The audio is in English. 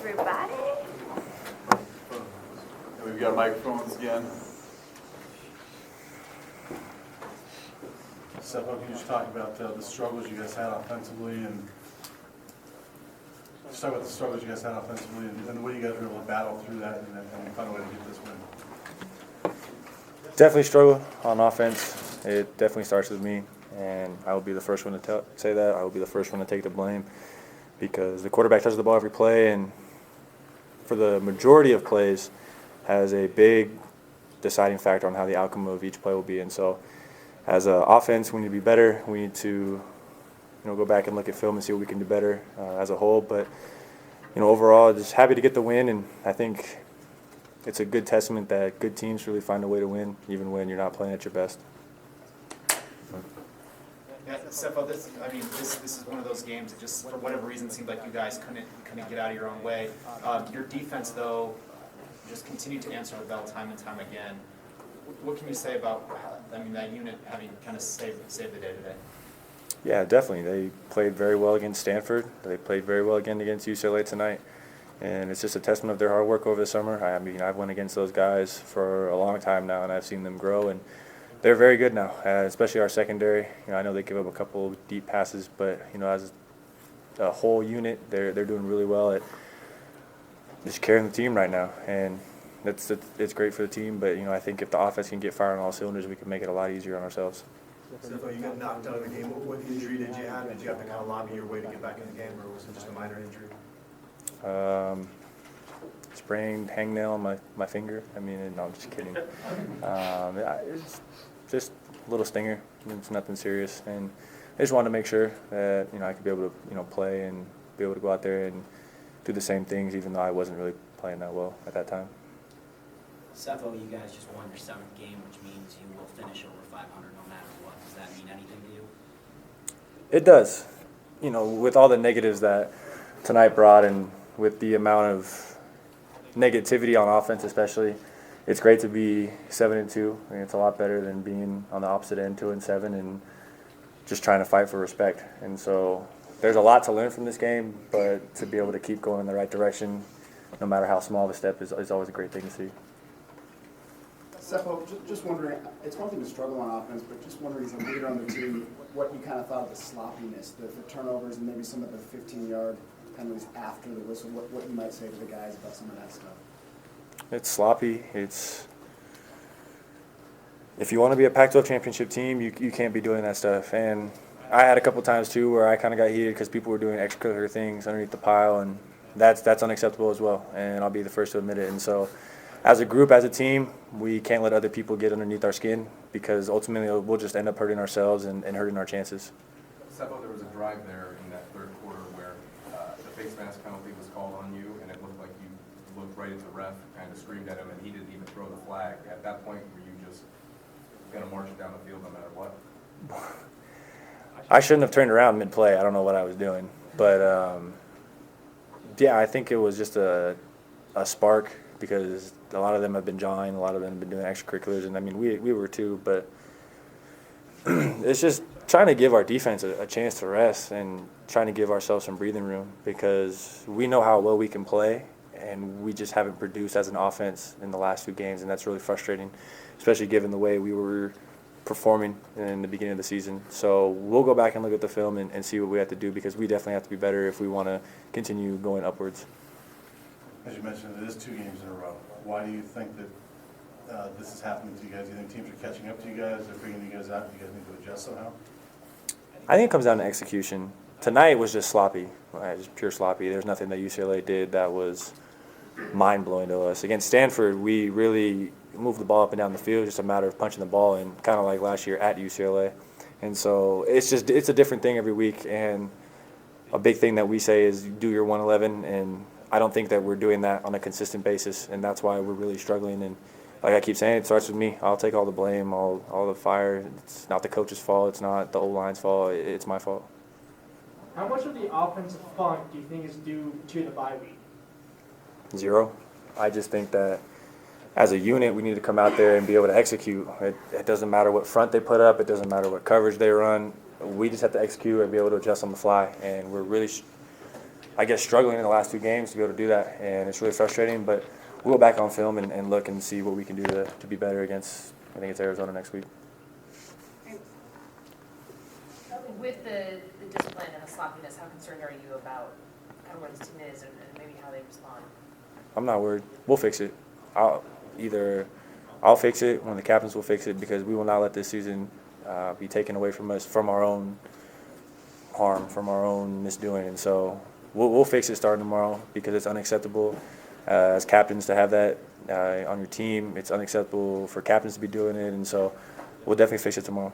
everybody. And we've got microphones again. Sefo, can you just talk about the struggles you guys had offensively and the way you guys were able to battle through that and find a way to get this win? Definitely struggle on offense. It definitely starts with me, and I will be the first one to say that. I will be the first one to take the blame because the quarterback touches the ball every play, and for the majority of plays has a big deciding factor on how the outcome of each play will be. And so as an offense, we need to be better. We need to go back and look at film and see what we can do better as a whole. But overall, just happy to get the win, and I think it's a good testament that good teams really find a way to win, even when you're not playing at your best. Yeah, Sefo, this is one of those games that just, for whatever reason, seemed like you guys couldn't get out of your own way. Your defense, though, just continued to answer the bell time and time again. What can you say about, that unit having kind of saved the day today? Yeah, definitely. They played very well against Stanford. They played very well again against UCLA tonight. And it's just a testament of their hard work over the summer. I've went against those guys for a long time now, and I've seen them grow. And they're very good now, especially our secondary. I know they give up a couple deep passes, but as a whole unit, they're doing really well at just carrying the team right now. And it's great for the team. But I think if the offense can get firing on all cylinders, we can make it a lot easier on ourselves. Sefo, you got knocked out of the game. What injury did you have? Did you have to kind of lobby your way to get back in the game, or was it just a minor injury? Sprained hangnail on my finger. No, I'm just kidding. It's just a little stinger. It's nothing serious, and I just wanted to make sure that I could be able to play and be able to go out there and do the same things, even though I wasn't really playing that well at that time. Sefo, you guys just won your 7th game, which means you will finish over 500 no matter what. Does that mean anything to you? It does. With all the negatives that tonight brought and with the amount of negativity on offense especially, it's great to be 7-2. It's a lot better than being on the opposite end, 2-7, and just trying to fight for respect. And so there's a lot to learn from this game, but to be able to keep going in the right direction, no matter how small of a step, is always a great thing to see. Sefo, just wondering, it's one thing to struggle on offense, but just wondering as a leader on the team, what you kind of thought of the sloppiness, the turnovers, and maybe some of the 15-yard penalties after the whistle, what you might say to the guys about some of that stuff. It's sloppy. If you want to be a Pac-12 championship team, you can't be doing that stuff. And I had a couple times too where I kind of got heated because people were doing extracurricular things underneath the pile, and that's unacceptable as well. And I'll be the first to admit it. And so, as a group, as a team, we can't let other people get underneath our skin because ultimately we'll just end up hurting ourselves and hurting our chances. Sefo, there was a drive there in that third quarter where the face mask penalty was called on you, and it looked like you looked right at the ref, kind of screamed at him, and he didn't even throw the flag. At that point, were you just going to march it down the field no matter what? I shouldn't have turned around mid-play. I don't know what I was doing. But, I think it was just a spark because a lot of them have been jawing, a lot of them have been doing extracurriculars, and we were too, but it's just trying to give our defense a chance to rest and trying to give ourselves some breathing room because we know how well we can play, and we just haven't produced as an offense in the last 2 games, and that's really frustrating, especially given the way we were performing in the beginning of the season. So we'll go back and look at the film and see what we have to do because we definitely have to be better if we want to continue going upwards. As you mentioned, it is 2 games in a row. Why do you think that this is happening to you guys? Do you think teams are catching up to you guys? They're figuring you guys out? Do you guys need to adjust somehow? I think it comes down to execution. Tonight was just sloppy, just pure sloppy. There's nothing that UCLA did that was mind-blowing to us. Against Stanford, we really moved the ball up and down the field, just a matter of punching the ball in, kind of like last year at UCLA. And so it's a different thing every week, and a big thing that we say is do your 111, and I don't think that we're doing that on a consistent basis, and that's why we're really struggling. And like I keep saying, it starts with me. I'll take all the blame, all the fire. It's not the coach's fault. It's not the O-line's fault. It's my fault. How much of the offensive funk do you think is due to the bye week? 0. I just think that as a unit, we need to come out there and be able to execute. It doesn't matter what front they put up. It doesn't matter what coverage they run. We just have to execute and be able to adjust on the fly. And we're really I guess, struggling in the last 2 games to be able to do that, and it's really frustrating. But we'll go back on film and look and see what we can do to be better against, I think it's Arizona next week. With the discipline and the sloppiness, how concerned are you about kind of where this team is and maybe how they respond? I'm not worried. We'll fix it. I'll fix it, one of the captains will fix it, because we will not let this season be taken away from us from our own harm, from our own misdoing. And so we'll fix it starting tomorrow, because it's unacceptable as captains to have that on your team. It's unacceptable for captains to be doing it, and so we'll definitely fix it tomorrow.